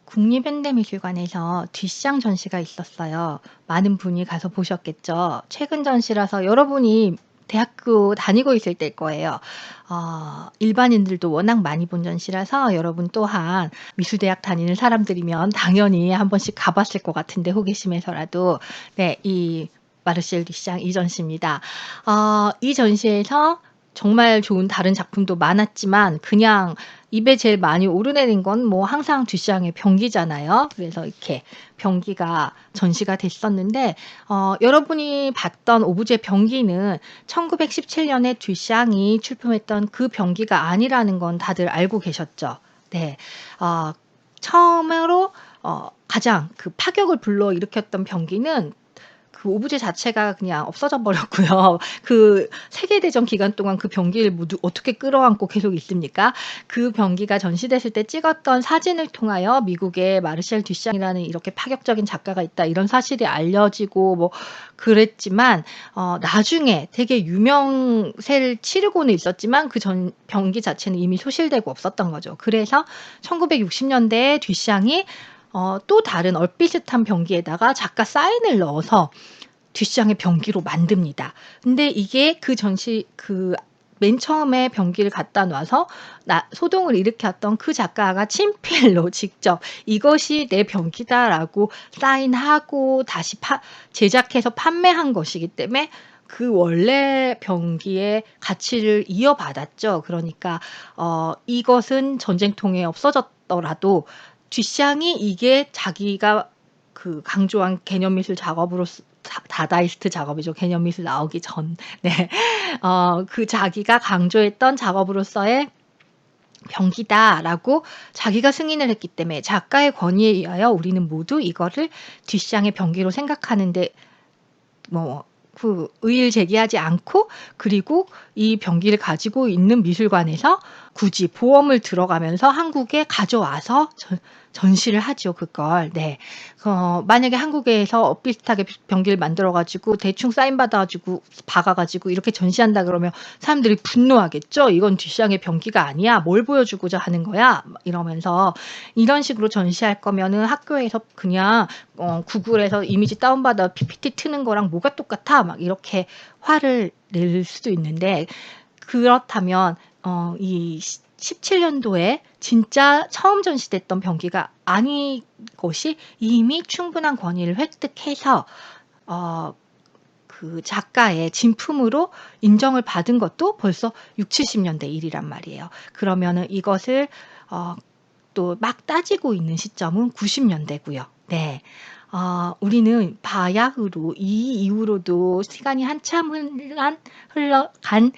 국립현대미술관에서 뒷장 전시가 있었어요. 많은 분이 가서 보셨겠죠. 최근 전시라서 여러분이 대학교 다니고 있을 때일 거예요. 일반인들도 워낙 많이 본 전시라서 여러분 또한 미술대학 다니는 사람들이면 당연히 한 번씩 가봤을 것 같은데 호기심에서라도 네, 이 마르셀 듀샹 이 전시입니다. 이 전시에서 정말 좋은 다른 작품도 많았지만 그냥 입에 제일 많이 오르내린 건 뭐 항상 듀샹의 병기잖아요. 그래서 이렇게 병기가 전시가 됐었는데 여러분이 봤던 오브제 병기는 1917년에 듀샹이 출품했던 그 병기가 아니라는 건 다들 알고 계셨죠? 네. 어 처음으로 가장 그 파격을 불러일으켰던 병기는 그 오브제 자체가 그냥 없어져 버렸고요. 그 세계 대전 기간 동안 그 병기를 모두 어떻게 끌어안고 계속 있습니까? 그 병기가 전시됐을 때 찍었던 사진을 통하여 미국의 마르셀 듀샹이라는 이렇게 파격적인 작가가 있다 이런 사실이 알려지고 뭐 그랬지만 나중에 되게 유명세를 치르고는 있었지만 그 전 병기 자체는 이미 소실되고 없었던 거죠. 그래서 1960 년대에 듀샹이 또 다른 얼비슷한 병기에다가 작가 사인을 넣어서 뒷장의 병기로 만듭니다. 근데 이게 그 전시 맨 처음에 병기를 갖다 놔서 소동을 일으켰던 그 작가가 친필로 직접 "이것이 내 병기다."라고 사인하고 다시 제작해서 판매한 것이기 때문에 그 원래 병기의 가치를 이어받았죠. 그러니까 이것은 전쟁통에 없어졌더라도 듀샹이 이게 자기가 그 강조한 개념 미술 작업으로서 다다이스트 작업이죠. 개념 미술 나오기 전. 네. 그 자기가 강조했던 작업으로서의 병기다라고 자기가 승인을 했기 때문에 작가의 권위에 의하여 우리는 모두 이거를 듀샹의 병기로 생각하는데 뭐 의의를 제기하지 않고 그리고 이 병기를 가지고 있는 미술관에서 굳이 보험을 들어가면서 한국에 가져와서 전시를 하죠, 그걸. 네. 만약에 한국에서 비슷하게 병기를 만들어 가지고 대충 사인 받아 가지고 박아 가지고 이렇게 전시한다 그러면 사람들이 분노하겠죠. "이건 듀샹의 병기가 아니야. 뭘 보여주고자 하는 거야?" 막 이러면서 이런 식으로 전시할 거면은 학교에서 그냥 구글에서 이미지 다운받아 PPT 트는 거랑 뭐가 똑같아? 막 이렇게 화를 낼 수도 있는데 그렇다면 이 17 년도에 진짜 처음 전시됐던 병기가 아닌 것이 이미 충분한 권위를 획득해서 그 작가의 진품으로 인정을 받은 것도 벌써 60-70 년대 일이란 말이에요. 그러면은 이것을 또 막 따지고 있는 시점은 90 년대고요. 네. 우리는 바야흐로 이 이후로도 시간이 한참 흘러간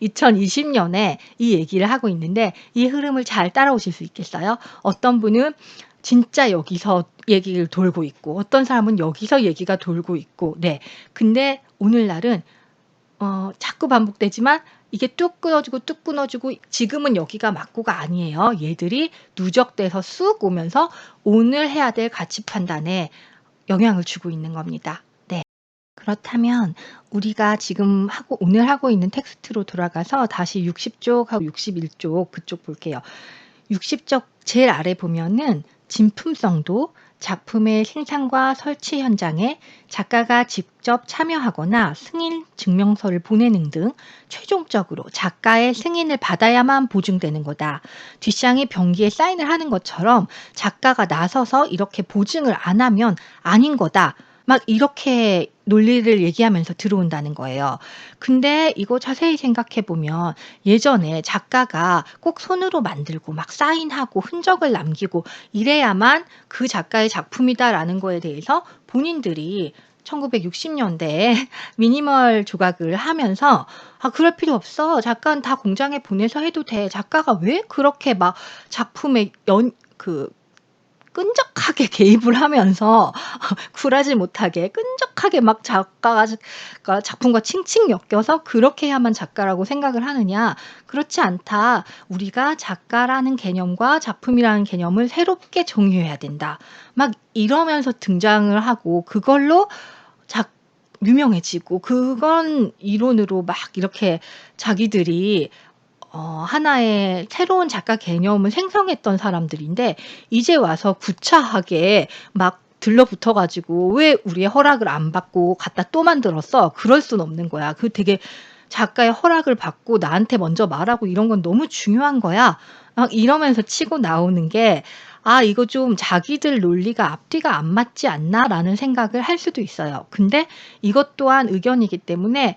2020 년에 이 얘기를 하고 있는데 이 흐름을 잘 따라오실 수 있겠어요? 어떤 분은 진짜 여기서 얘기를 돌고 있고 어떤 사람은 여기서 얘기가 돌고 있고 네. 근데 오늘날은 자꾸 반복되지만 이게 뚝 끊어지고 뚝 끊어지고 지금은 여기가 맞고가 아니에요. 얘들이 누적돼서 쑥 오면서 오늘 해야 될 가치 판단에 영향을 주고 있는 겁니다. 네. 그렇다면 우리가 지금 오늘 하고 있는 텍스트로 돌아가서 다시 60 쪽하고 61쪽 그쪽 볼게요. 60쪽 제일 아래 보면은 진품성도 작품의 생산과 설치 현장에 작가가 직접 참여하거나 승인 증명서를 보내는 등 최종적으로 작가의 승인을 받아야만 보증되는 거다. 뒷장이 병기에 사인을 하는 것처럼 작가가 나서서 이렇게 보증을 안 하면 아닌 거다. 막 이렇게 논리를 얘기하면서 들어온다는 거예요. 근데 이거 자세히 생각해 보면 예전에 작가가 꼭 손으로 만들고 막 사인하고 흔적을 남기고 이래야만 그 작가의 작품이다라는 거에 대해서 본인들이 1960 년대에 미니멀 조각을 하면서 그럴 필요 없어. 작가는 다 공장에 보내서 해도 돼. 작가가 왜 그렇게 막 작품에 끈적하게 개입을 하면서 굴하지 못하게 끈적하게 막 작가가 작품과 칭칭 엮여서 그렇게 해야만 작가라고 생각을 하느냐. 그렇지 않다. 우리가 작가라는 개념과 작품이라는 개념을 새롭게 정의해야 된다. 막 이러면서 등장을 하고 그걸로 유명해지고 그건 이론으로 막 이렇게 자기들이 하나의 새로운 작가 개념을 생성했던 사람들인데 이제 와서 구차하게 막 들러붙어 가지고 "왜 우리의 허락을 안 받고 갖다 또 만들었어?" 그럴 순 없는 거야. 그 되게 "작가의 허락을 받고 나한테 먼저 말하고 이런 건 너무 중요한 거야." 막 이러면서 치고 나오는 게 '아 이거 좀 자기들 논리가 앞뒤가 안 맞지 않나?'라는 생각을 할 수도 있어요. 근데 이것 또한 의견이기 때문에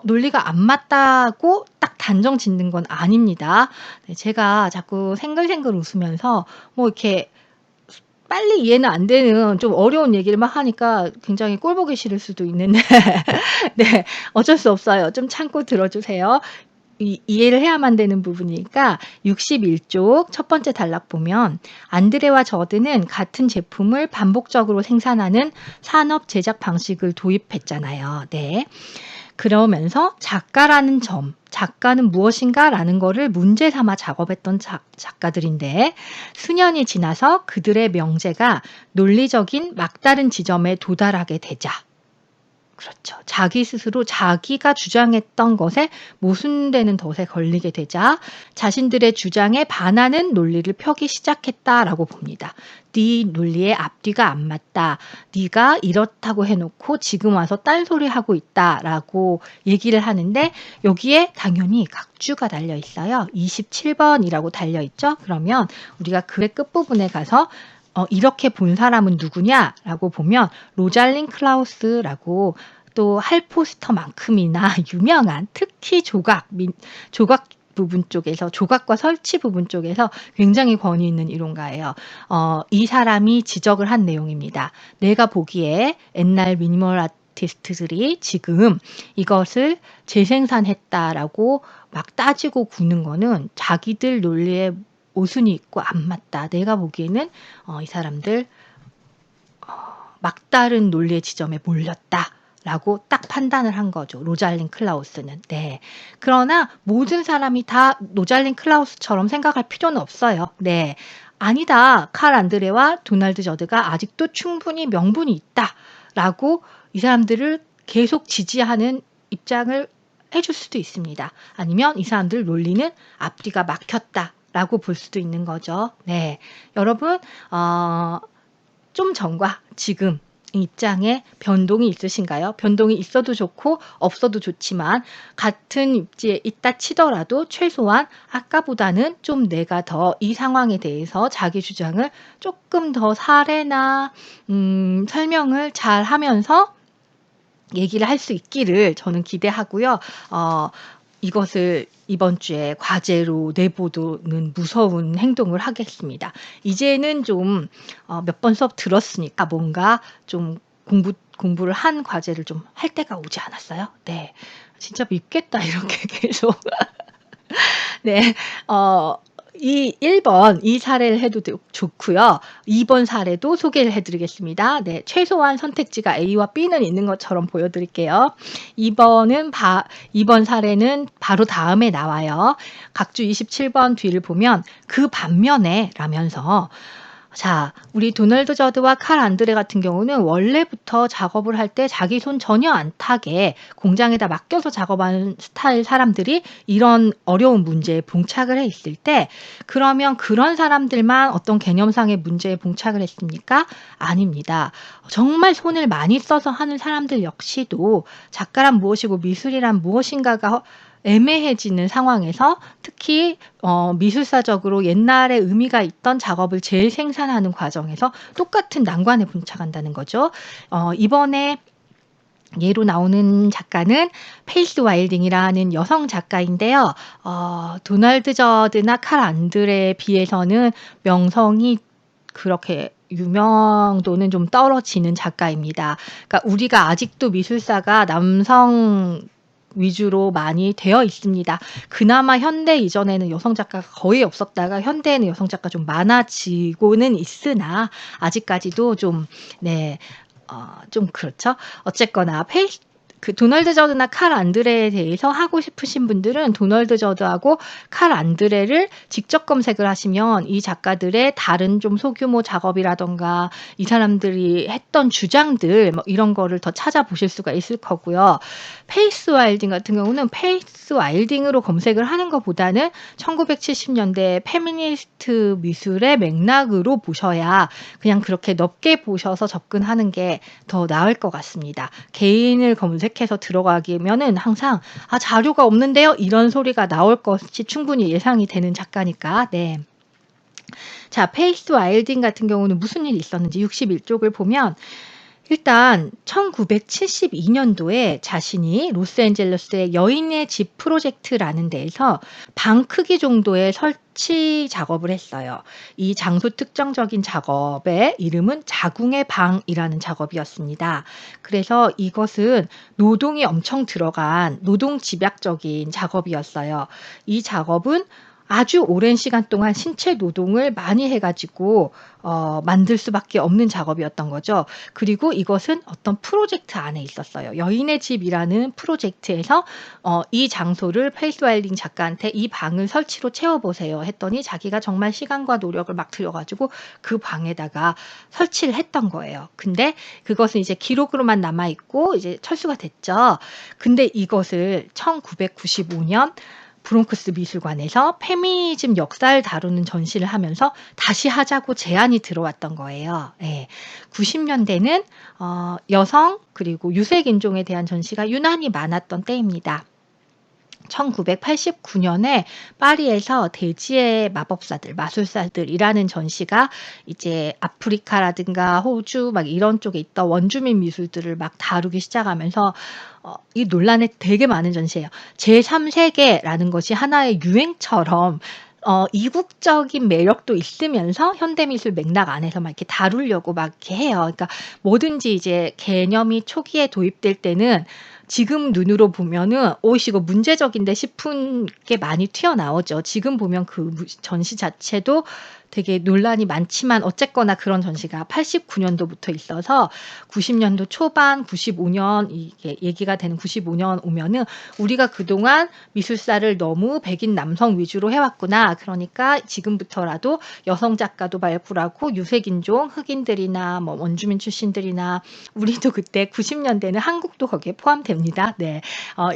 논리가 안 맞다고 딱 단정 짓는 건 아닙니다. 네 제가 자꾸 생글생글 웃으면서 뭐 이렇게 빨리 이해는 안 되는 좀 어려운 얘기를 막 하니까 굉장히 꼴 보기 싫을 수도 있는데 네 어쩔 수 없어요. 좀 참고 들어 주세요. 이해를 해야만 되는 부분이니까 61쪽 첫 번째 단락 보면 안드레와 저드는 같은 제품을 반복적으로 생산하는 산업 제작 방식을 도입했잖아요. 네. 그러면서 작가라는 점, 작가는 무엇인가라는 거를 문제 삼아 작업했던 작가들인데 수년이 지나서 그들의 명제가 논리적인 막다른 지점에 도달하게 되자 그렇죠. 자기 스스로 자기가 주장했던 것에 모순되는 덫에 걸리게 되자 자신들의 주장에 반하는 논리를 펴기 시작했다라고 봅니다. "네 논리에 앞뒤가 안 맞다. 네가 이렇다고 해 놓고 지금 와서 딴소리하고 있다."라고 얘기를 하는데 여기에 당연히 각주가 달려 있어요. 27번이라고 달려 있죠. 그러면 우리가 글의 끝부분에 가서 이렇게 본 사람은 누구냐라고 보면 로잘린 클라우스라고 또 할포스터만큼이나 유명한 특히 조각 부분 쪽에서 조각과 설치 부분 쪽에서 굉장히 권위 있는 이론가예요. 이 사람이 지적을 한 내용입니다. "내가 보기에 옛날 미니멀 아티스트들이 지금 이것을 재생산했다."라고 막 따지고 구는 거는 자기들 논리에 모순이 있고 안 맞다. 내가 보기에는 이 사람들 막다른 논리의 지점에 몰렸다라고 딱 판단을 한 거죠. 로잘린 클라우스는. 네. 그러나 모든 사람이 다 로잘린 클라우스처럼 생각할 필요는 없어요. 네. "아니다. 칼 안드레와 도널드 저드가 아직도 충분히 명분이 있다."라고 이 사람들을 계속 지지하는 입장을 해줄 수도 있습니다. 아니면 "이 사람들 논리는 앞뒤가 막혔다."라고 볼 수도 있는 거죠. 네. 여러분 좀 전과 지금 입장에 변동이 있으신가요? 변동이 있어도 좋고 없어도 좋지만 같은 입지에 있다 치더라도 최소한 아까보다는 좀 내가 더 이 상황에 대해서 자기 주장을 조금 더 사례나 설명을 잘하면서 얘기를 할 수 있기를 저는 기대하고요. 이것을 이번 주에 과제로 내보도는 무서운 행동을 하겠습니다. 이제는 좀 몇 번 수업 들었으니까 뭔가 좀 공부를 한 과제를 좀 할 때가 오지 않았어요? 네. 진짜 밉겠다 이렇게 계속. 네. 이 1번 이 사례를 해도 좋고요. 2번 사례도 소개를 해 드리겠습니다. 네. 최소한 선택지가 A와 B는 있는 것처럼 보여 드릴게요. 2 번은 2번 사례는 바로 다음에 나와요. 각주 27번 뒤를 보면 "그 반면에" 라면서 자 우리 도널드 저드와 칼 안드레 같은 경우는 원래부터 작업을 할 때 자기 손 전혀 안 타게 공장에다 맡겨서 작업하는 스타일 사람들이 이런 어려운 문제에 봉착을 해 있을 때 그러면 그런 사람들만 어떤 개념상의 문제에 봉착을 했습니까? 아닙니다. 정말 손을 많이 써서 하는 사람들 역시도 작가란 무엇이고 미술이란 무엇인가가 애매해지는 상황에서 특히 미술사적으로 옛날에 의미가 있던 작업을 재생산하는 과정에서 똑같은 난관에 봉착한다는 거죠. 이번에 예로 나오는 작가는 페이스 와일딩이라는 여성 작가인데요. 도널드 저드나 칼 안드레에 비해서는 명성이 그렇게 유명도는 좀 떨어지는 작가입니다. 그러니까 우리가 아직도 미술사가 남성 위주로 많이 되어 있습니다. 그나마 현대 이전에는 여성 작가가 거의 없었다가 현대에는 여성 작가 좀 많아지고는 있으나 아직까지도 좀 네. 좀 그렇죠. 어쨌거나 그 도널드 저드나 칼 안드레에 대해서 하고 싶으신 분들은 도널드 저드하고 칼 안드레를 직접 검색을 하시면 이 작가들의 다른 좀 소규모 작업이라던가 이 사람들이 했던 주장들 뭐 이런 거를 더 찾아보실 수가 있을 거고요. 페이스 와일딩 같은 경우는 페이스 와일딩으로 검색을 하는 것보다는 1970년대 페미니스트 미술의 맥락으로 보셔야 그냥 그렇게 넓게 보셔서 접근하는 게 더 나을 것 같습니다. 개인을 검색해서 들어가기면은 항상 자료가 없는데요. 이런 소리가 나올 것이 충분히 예상이 되는 작가니까. 네. 자, 페이스 와일딩 같은 경우는 무슨 일이 있었는지 61쪽을 보면 일단 1972년도에 자신이 로스앤젤레스의 여인의 집 프로젝트라는 데에서 방 크기 정도의 설치 작업을 했어요. 이 장소 특정적인 작업의 이름은 자궁의 방이라는 작업이었습니다. 그래서 이것은 노동이 엄청 들어간 노동 집약적인 작업이었어요. 이 작업은 아주 오랜 시간 동안 신체 노동을 많이 해가지고 만들 수밖에 없는 작업이었던 거죠. 그리고 이것은 어떤 프로젝트 안에 있었어요. 여인의 집이라는 프로젝트에서 이 장소를 페이스 와일딩 작가한테 이 방을 설치로 채워보세요 했더니 자기가 정말 시간과 노력을 막 들여가지고 그 방에다가 설치를 했던 거예요. 근데 그것은 이제 기록으로만 남아있고 이제 철수가 됐죠. 근데 이것을 1995년 브롱크스 미술관에서 페미니즘 역사를 다루는 전시를 하면서 다시 하자고 제안이 들어왔던 거예요. 예. 90년대는 여성 그리고 유색인종에 대한 전시가 유난히 많았던 때입니다. 1989년에 파리에서 대지의 마법사들, 마술사들이라는 전시가 이제 아프리카라든가 호주 막 이런 쪽에 있던 원주민 미술들을 막 다루기 시작하면서 이 논란에 되게 많은 전시예요. 제3세계라는 것이 하나의 유행처럼 이국적인 매력도 있으면서 현대미술 맥락 안에서 막 이렇게 다루려고 막 이렇게 해요. 그러니까 뭐든지 이제 개념이 초기에 도입될 때는 지금 눈으로 보면은 이거 문제적인데 싶은 게 많이 튀어나오죠. 지금 보면 그 전시 자체도 되게 논란이 많지만 어쨌거나 그런 전시가 89년도부터 있어서 90년도 초반 95년 이게 얘기가 되는 95년 오면은 우리가 그동안 미술사를 너무 백인 남성 위주로 해왔구나. 그러니까 지금부터라도 여성 작가도 발굴하고 유색인종 흑인들이나 뭐 원주민 출신들이나 우리도 그때 90년대는 한국도 거기에 포함됩니다. 네,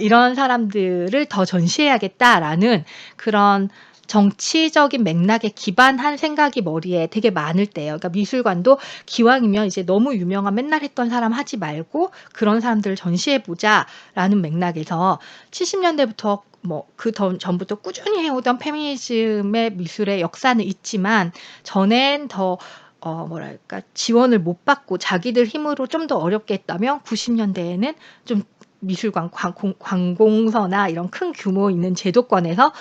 이런 사람들을 더 전시해야겠다라는 그런 정치적인 맥락에 기반한 생각이 머리에 되게 많을 때예요. 그러니까 미술관도 기왕이면 이제 너무 유명한 맨날 했던 사람 하지 말고 그런 사람들을 전시해보자라는 맥락에서 70년대부터 뭐 그 전부터 꾸준히 해오던 페미니즘의 미술의 역사는 있지만 전엔 더 뭐랄까 지원을 못 받고 자기들 힘으로 좀 더 어렵게 했다면 90년대에는 좀 미술관 관공서나 이런 큰 규모 있는 제도권에서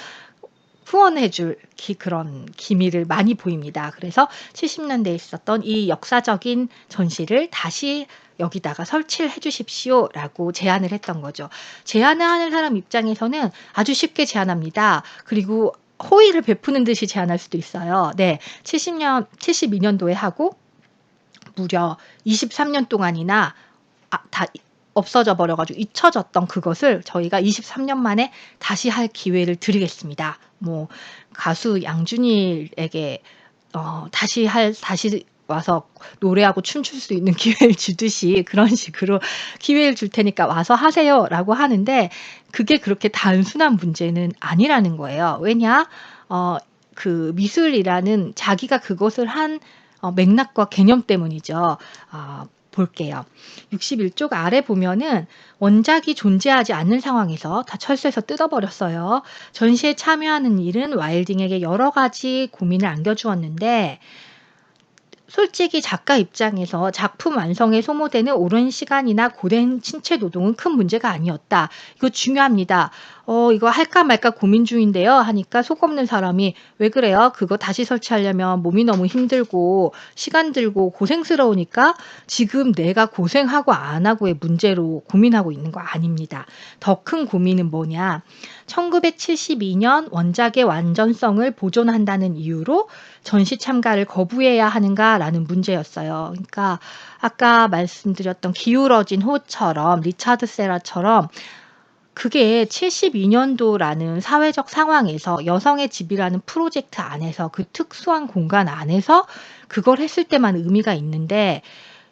후원해줄 그런 기미를 많이 보입니다. 그래서 70년대에 있었던 이 역사적인 전시를 다시 여기다가 설치를 해주십시오라고 제안을 했던 거죠. 제안을 하는 사람 입장에서는 아주 쉽게 제안합니다. 그리고 호의를 베푸는 듯이 제안할 수도 있어요. 네, 72년도에 하고 무려 23년 동안이나 다 없어져 버려가지고 잊혀졌던 그것을 저희가 23년 만에 다시 할 기회를 드리겠습니다. 뭐 가수 양준일에게 다시 와서 노래하고 춤출 수 있는 기회를 주듯이 그런 식으로 기회를 줄 테니까 와서 하세요라고 하는데 그게 그렇게 단순한 문제는 아니라는 거예요. 왜냐? 그 미술이라는 자기가 그것을 한 맥락과 개념 때문이죠. 볼게요. 61쪽 아래 보면은 원작이 존재하지 않는 상황에서 다 철수해서 뜯어버렸어요. 전시에 참여하는 일은 와일딩에게 여러 가지 고민을 안겨주었는데 솔직히 작가 입장에서 작품 완성에 소모되는 오랜 시간이나 고된 신체 노동은 큰 문제가 아니었다. 이거 중요합니다. 이거 할까 말까 고민 중인데요." 하니까 속 없는 사람이 "왜 그래요? 그거 다시 설치하려면 몸이 너무 힘들고 시간 들고 고생스러우니까 지금 내가 고생하고 안 하고의 문제로 고민하고 있는 거 아닙니다. 더 큰 고민은 뭐냐. 1972년 원작의 완전성을 보존한다는 이유로 전시 참가를 거부해야 하는가?"라는 문제였어요. 그러니까 아까 말씀드렸던 기울어진 호처럼 리차드 세라처럼 그게 72년도라는 사회적 상황에서 여성의 집이라는 프로젝트 안에서 그 특수한 공간 안에서 그걸 했을 때만 의미가 있는데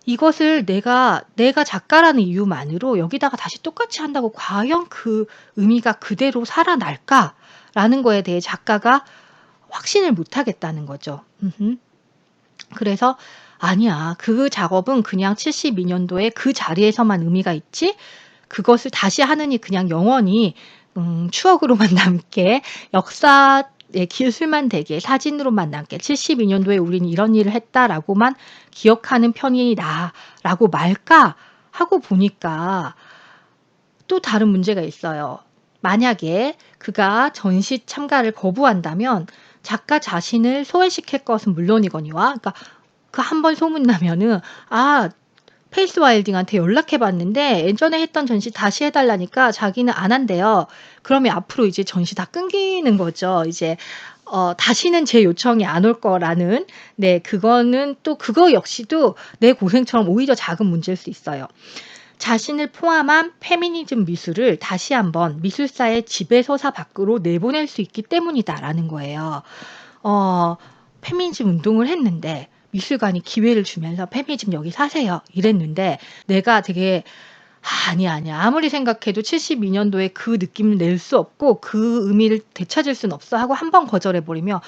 이것을 내가 작가라는 이유만으로 여기다가 다시 똑같이 한다고 과연 그 의미가 그대로 살아날까라는 거에 대해 작가가 확신을 못 하겠다는 거죠. 그래서 "아니야. 그 작업은 그냥 72년도에 그 자리에서만 의미가 있지 그것을 다시 하느니 그냥 영원히 추억으로만 남게 역사의 기술만 되게 사진으로만 남게 72년도에 우리는 이런 일을 했다."라고만 기억하는 편이 나라고 말까 하고 보니까 또 다른 문제가 있어요. 만약에 그가 전시 참가를 거부한다면 작가 자신을 소외시킬 것은 물론이거니와 그러니까 그 한 번 소문나면은 페이스 와일딩한테 연락해 봤는데 예전에 했던 전시 다시 해 달라니까 자기는 안 한대요. 그러면 앞으로 이제 전시 다 끊기는 거죠. 이제 다시는 제 요청이 안 올 거라는 네 그거는 또 그거 역시도 내 고생처럼 오히려 작은 문제일 수 있어요. 자신을 포함한 페미니즘 미술을 다시 한번 미술사의 지배서사 밖으로 내보낼 수 있기 때문이다라는 거예요. 페미니즘 운동을 했는데 미술관이 기회를 주면서 "페미니즘 여기 사세요." 이랬는데 내가 되게 아니야, 아니야. 아무리 생각해도 72년도에 그 느낌을 낼 수 없고 그 의미를 되찾을 수는 없어." 하고 한 번 거절해 버리면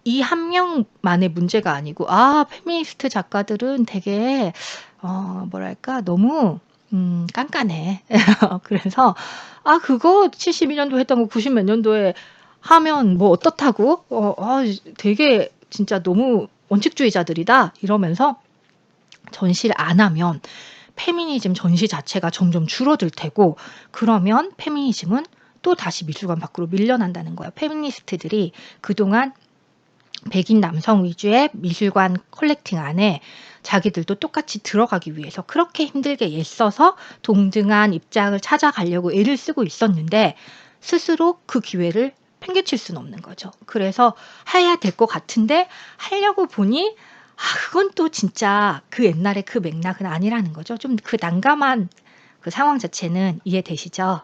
이 한 명만의 문제가 아니고 페미니스트 작가들은 되게 뭐랄까 너무 깐깐해. 그래서 그거 72 년도에 했던 거 90 몇 년도에 하면 뭐 어떻다고? 되게 진짜 너무 원칙주의자들이다." 이러면서 전시를 안 하면 페미니즘 전시 자체가 점점 줄어들 테고 그러면 페미니즘은 또다시 미술관 밖으로 밀려난다는 거예요. 페미니스트들이 그동안 백인 남성 위주의 미술관 컬렉팅 안에 자기들도 똑같이 들어가기 위해서 그렇게 힘들게 애써서 동등한 입장을 찾아가려고 애를 쓰고 있었는데 스스로 그 기회를 팽개칠 수는 없는 거죠. 그래서 해야 될 것 같은데 하려고 보니 그건 또 진짜 그 옛날의 그 맥락은 아니라는 거죠. 좀 그 난감한 그 상황 자체는 이해되시죠?